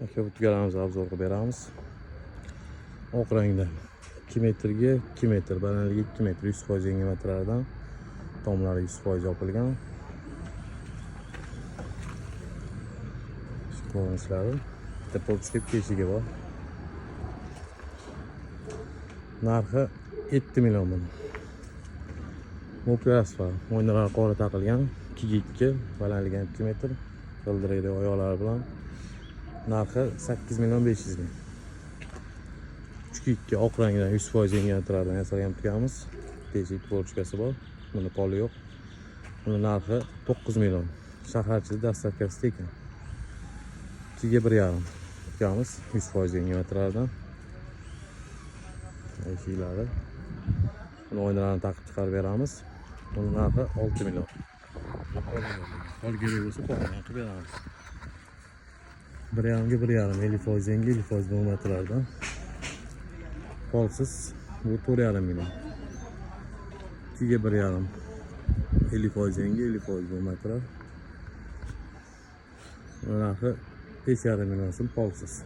Aka butgalarimizni obzor qilib beramiz. Oq rangda 2 metrga 2 metr, balandligi 2 metr, 100% yangi materialdan. Tomlari 100% yopilgan. Shu ko'rinishlari. Bitta popskip teshigi bor. Narxi 7 million buni. Mokras var. Mo'ynalar qora taqilgan. 2 2, balandligi 2 metr. G'ildiraydi oyoqlari bilan. Narxi 8 million 500 ming. 3-2 oq rangdan 100% yangi materialdan yasalgan tutganmiz. Teshik tvorchkasi bor. Buni poli yo'q. Buni narxi 9 million. Shaharchida dastavkasi tekin. 2 ga 1,5 tutganmiz. 100% yangi materialdan. Eshiklari. Buni o'yinlarni taqib chiqarib beramiz. Buni narxi 6 million. Qol kerak bo'lsa qo'ng'iroq qilib beramiz. 1,5 ga 1,5 50% yangi 50% bu materialdan. Qolsiz bu 4,5 million. 2 ga 1,5 50% yangi 50% bu material. Narxi 5,5 million so'm qolsiz.